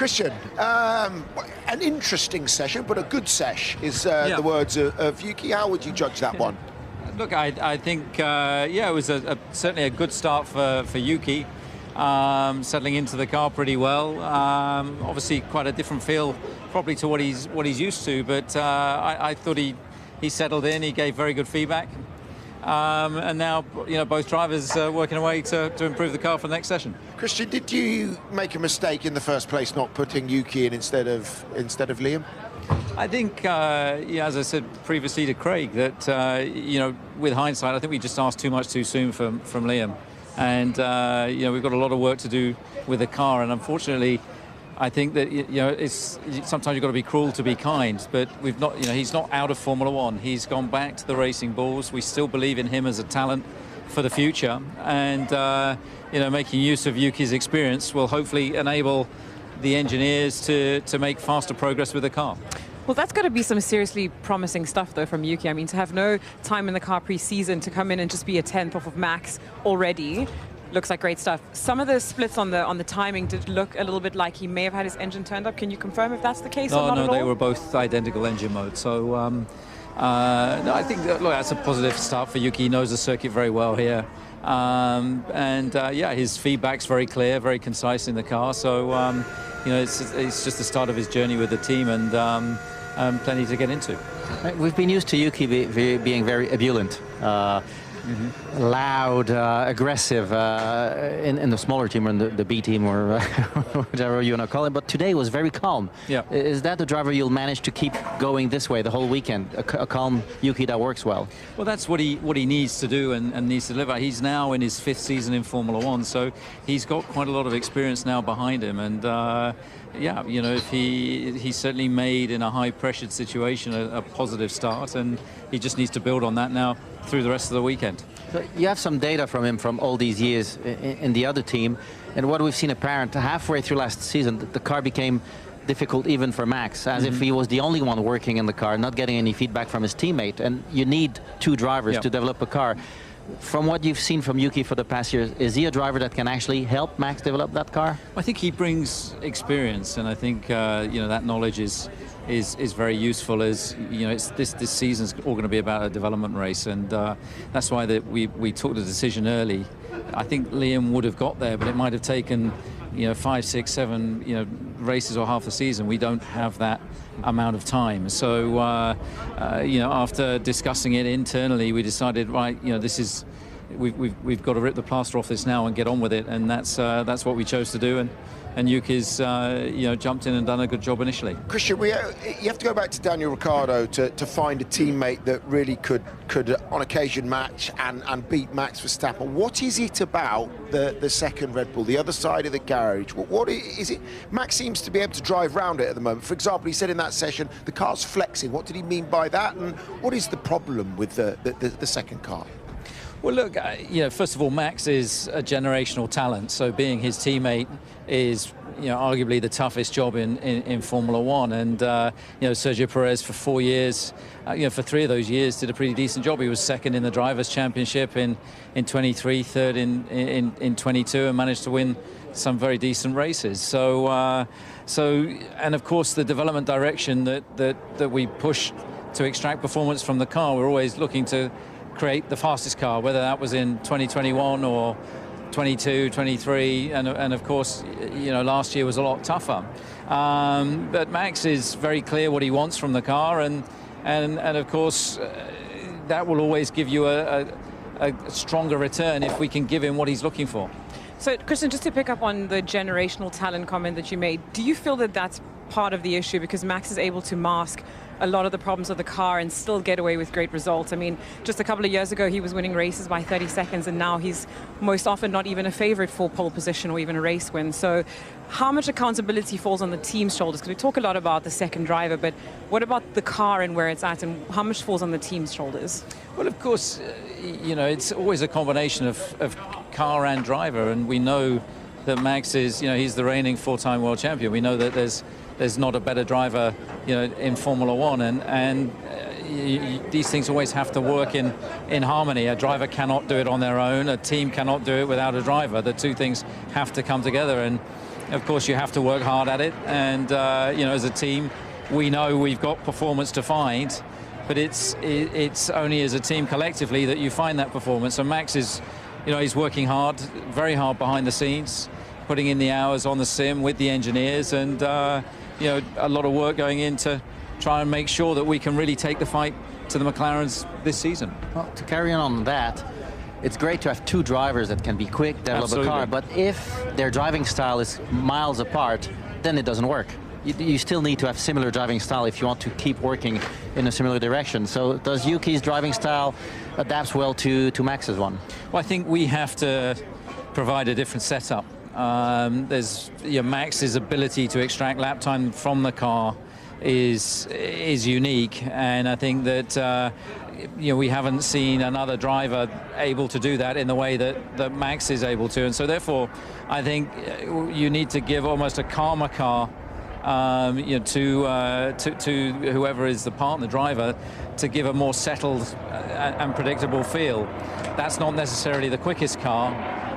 Christian, an interesting session, but a good sesh is the words of Yuki. How would you judge that one? Look, I think, it was certainly a good start for Yuki, settling into the car pretty well. Obviously, quite a different feel, probably to what he's used to. But I thought he settled in. He gave very good feedback. And now, both drivers working away to improve the car for the next session. Christian, did you make a mistake in the first place not putting Yuki in instead of Liam? I think, as I said previously to Craig, that with hindsight, I think we just asked too much too soon from Liam, and we've got a lot of work to do with the car, and unfortunately, I think that it's sometimes you've got to be cruel to be kind, but we've not. He's not out of Formula One. He's gone back to the racing bulls. We still believe in him as a talent for the future, and making use of Yuki's experience will hopefully enable the engineers to make faster progress with the car. Well, that's got to be some seriously promising stuff, though, from Yuki. I mean, to have no time in the car pre-season, to come in and just be a 10th off of Max already, looks like great stuff. Some of the splits on the timing did look a little bit like he may have had his engine turned up. Can you confirm if that's the case or not at all? No, they were both identical engine mode. So, I think that's a positive start for Yuki. He knows the circuit very well here. His feedback's very clear, very concise in the car. So, it's just the start of his journey with the team, and plenty to get into. We've been used to Yuki being very ebullient. Loud, aggressive in the smaller team or in the B team or whatever you want to call it. But today was very calm. Yeah. Is that the driver you'll manage to keep going this way the whole weekend? A calm Yuki that works well? Well, that's what he needs to do and needs to deliver. He's now in his 5th season in Formula One, so he's got quite a lot of experience now behind him. And if he certainly made in a high-pressured situation a positive start, and he just needs to build on that now through the rest of the weekend. So you have some data from him from all these years in the other team, and what we've seen apparent halfway through last season, the car became difficult even for Max, as if he was the only one working in the car, not getting any feedback from his teammate, and you need two drivers to develop a car. From what you've seen from Yuki for the past years, is he a driver that can actually help Max develop that car? I think he brings experience, and I think that knowledge is very useful. As this season's all going to be about a development race, and that's why we took the decision early. I think Liam would have got there, but it might have taken 5, 6, 7 races or half a season. We don't have that amount of time. So after discussing it internally, we decided, right, we've got to rip the plaster off this now and get on with it, and that's what we chose to do. And Yuki's jumped in and done a good job initially. Christian, you have to go back to Daniel Ricciardo to find a teammate that really could on occasion match and beat Max Verstappen. What is it about the second Red Bull, the other side of the garage? What is it? Max seems to be able to drive around it at the moment. For example, he said in that session the car's flexing. What did he mean by that? And what is the problem with the second car? Well, look, first of all, Max is a generational talent, so being his teammate is, arguably the toughest job in Formula One. And, Sergio Perez for 4 years, for 3 of those years, did a pretty decent job. He was second in the Drivers' Championship in 23, third in 22, and managed to win some very decent races. So, and of course, the development direction that we push to extract performance from the car, we're always looking to create the fastest car, whether that was in 2021 or 22, 23, and of course, last year was a lot tougher. But Max is very clear what he wants from the car, and of course, that will always give you a stronger return if we can give him what he's looking for. So, Christian, just to pick up on the generational talent comment that you made, do you feel that that's part of the issue, because Max is able to mask a lot of the problems of the car and still get away with great results? I mean, just a couple of years ago, he was winning races by 30 seconds, and now he's most often not even a favorite for pole position or even a race win. So how much accountability falls on the team's shoulders? Because we talk a lot about the second driver, but what about the car and where it's at, and how much falls on the team's shoulders? Well, of course, it's always a combination of car and driver, and we know that Max is, he's the reigning 4-time world champion. We know that there's not a better driver, in Formula One, and these things always have to work in harmony. A driver cannot do it on their own. A team cannot do it without a driver. The two things have to come together, and Of course, you have to work hard at it, and you know, as a team, we know we've got performance to find, but it's only as a team collectively that you find that performance. And Max is, you know, he's working hard, very hard behind the scenes, putting in the hours on the sim with the engineers, and you know, a lot of work going in to try and make sure that we can really take the fight to the McLarens this season. Well, to carry on that, it's great to have two drivers that can be quick, develop Absolutely. a car, but if their driving style is miles apart, then it doesn't work. You still need to have similar driving style if you want to keep working in a similar direction. So does Yuki's driving style adapts well to Max's one? Well, I think we have to provide a different setup. There's, you know, Max's ability to extract lap time from the car is unique, and I think that you know, we haven't seen another driver able to do that in the way that Max is able to, and so therefore I think you need to give almost a calmer car, you know, to whoever is the partner driver, to give a more settled and predictable feel. That's not necessarily the quickest car,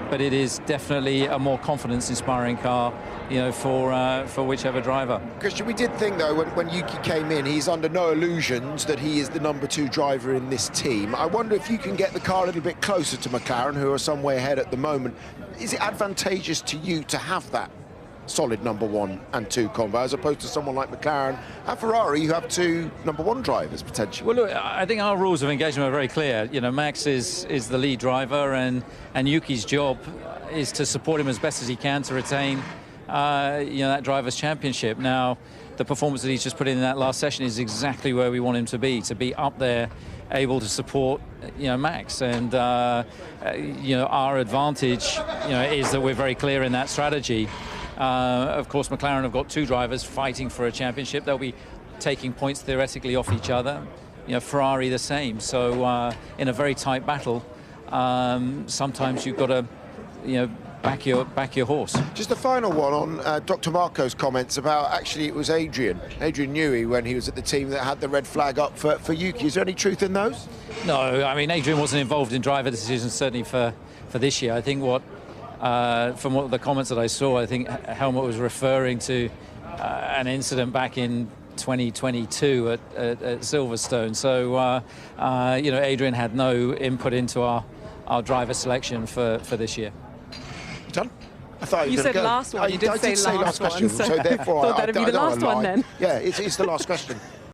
but it is definitely a more confidence-inspiring car, you know, for whichever driver. Christian, we did think, though, when Yuki came in, he's under no illusions that he is the #2 driver in this team. I wonder if you can get the car a little bit closer to McLaren, who are some way ahead at the moment. Is it advantageous to you to have that solid #1 and 2 combo, as opposed to someone like McLaren and Ferrari, who have two #1 drivers potentially? Well, look, I think our rules of engagement are very clear. You know, Max is the lead driver, and Yuki's job is to support him as best as he can to retain you know, that driver's championship. Now, the performance that he's just put in that last session is exactly where we want him to be up there, able to support, you know, Max. And you know, our advantage, you know, is that we're very clear in that strategy. Of course, McLaren have got two drivers fighting for a championship. They'll be taking points theoretically off each other. You know, Ferrari the same. So in a very tight battle, sometimes you've got to, you know, back your horse. Just a final one on Dr. Marco's comments about, actually it was Adrian Newey, when he was at the team, that had the red flag up for Yuki. Is there any truth in those? No, I mean, Adrian wasn't involved in driver decisions, certainly for this year. I think from what the comments that I saw, I think Helmut was referring to an incident back in 2022 at Silverstone. So, you know, Adrian had no input into our driver selection for this year. Done? I thought you said last one. You did say last question, one, so therefore I thought that'd be the last one then. Yeah, it's the last question.